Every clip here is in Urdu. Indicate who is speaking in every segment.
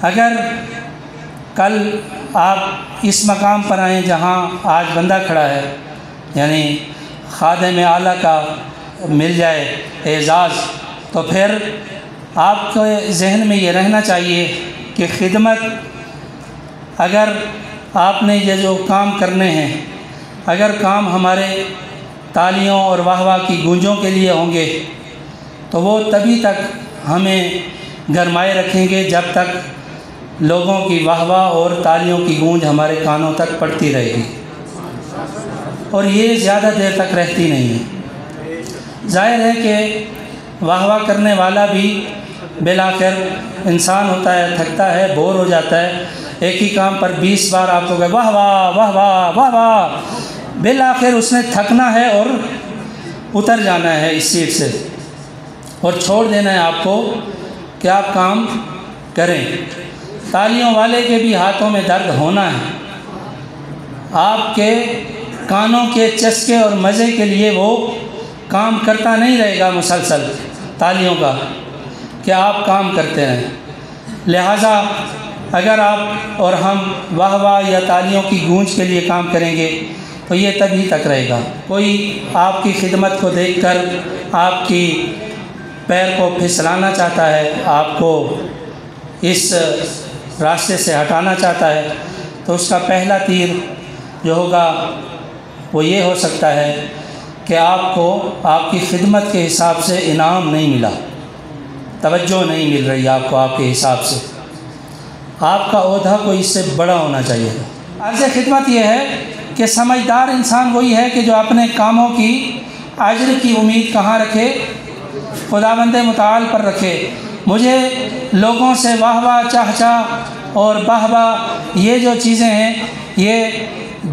Speaker 1: اگر کل آپ اس مقام پر آئیں جہاں آج بندہ کھڑا ہے، یعنی خادم اعلیٰ کا مل جائے اعزاز، تو پھر آپ کے ذہن میں یہ رہنا چاہیے کہ خدمت، اگر آپ نے یہ جو کام کرنے ہیں، اگر کام ہمارے تالیوں اور واہ واہ کی گونجوں کے لیے ہوں گے تو وہ تبھی تک ہمیں گرمائے رکھیں گے جب تک لوگوں کی واہ واہ اور تالیوں کی گونج ہمارے کانوں تک پڑتی رہے گی، اور یہ زیادہ دیر تک رہتی نہیں ہے۔ ظاہر ہے کہ واہ واہ کرنے والا بھی بالآخر انسان ہوتا ہے، تھکتا ہے، بور ہو جاتا ہے، ایک ہی کام پر 20 بار آپ کو کہے واہ واہ واہ واہ واہ واہ، بالآخر اس نے تھکنا ہے اور اتر جانا ہے اس سیٹ سے اور چھوڑ دینا ہے آپ کو کہ آپ کام کریں۔ تالیوں والے کے بھی ہاتھوں میں درد ہونا ہے، آپ کے کانوں کے چسکے اور مزے کے لیے وہ کام کرتا نہیں رہے گا مسلسل تالیوں کا کہ آپ کام کرتے رہیں۔ لہٰذا اگر آپ اور ہم واہ واہ یا تالیوں کی گونج کے لیے کام کریں گے تو یہ تبھی تک رہے گا۔ کوئی آپ کی خدمت کو دیکھ کر آپ کی پیر کو پھسلانا چاہتا ہے، آپ کو اس راستے سے ہٹانا چاہتا ہے، تو اس کا پہلا تیر جو ہوگا وہ یہ ہو سکتا ہے کہ آپ کو آپ کی خدمت کے حساب سے انعام نہیں ملا، توجہ نہیں مل رہی آپ کو آپ کے حساب سے، آپ کا عہدہ کوئی اس سے بڑا ہونا چاہیے۔ عرض خدمت یہ ہے کہ سمجھدار انسان وہی ہے کہ جو اپنے کاموں کی اجر کی امید کہاں رکھے؟ خداوند متعال پر رکھے۔ مجھے لوگوں سے واہ واہ چاہ چاہ اور باہ باہ یہ جو چیزیں ہیں یہ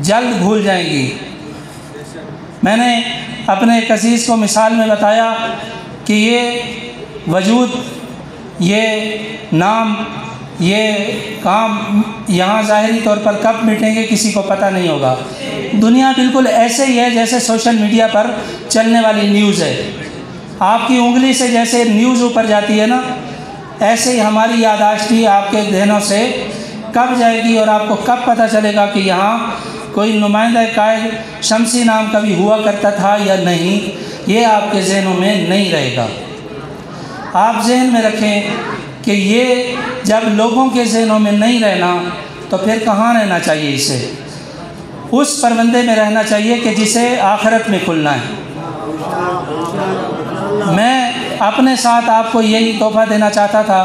Speaker 1: جلد بھول جائیں گی۔ میں نے اپنے ایک عزیز کو مثال میں بتایا کہ یہ وجود، یہ نام، یہ کام یہاں ظاہری طور پر کب مٹیں گے کسی کو پتہ نہیں ہوگا۔ دنیا بالکل ایسے ہی ہے جیسے سوشل میڈیا پر چلنے والی نیوز ہے۔ آپ کی انگلی سے جیسے نیوز اوپر جاتی ہے نا، ایسے ہی ہماری یادداشت بھی آپ کے ذہنوں سے کب جائے گی اور آپ کو کب پتہ چلے گا کہ یہاں کوئی نمائندہ قائد شمسی نام کبھی ہوا کرتا تھا یا نہیں، یہ آپ کے ذہنوں میں نہیں رہے گا۔ آپ ذہن میں رکھیں کہ یہ جب لوگوں کے ذہنوں میں نہیں رہنا تو پھر کہاں رہنا چاہیے؟ اسے اس پروندے میں رہنا چاہیے کہ جسے آخرت میں کھلنا ہے۔ میں اپنے ساتھ آپ کو یہی تحفہ دینا چاہتا تھا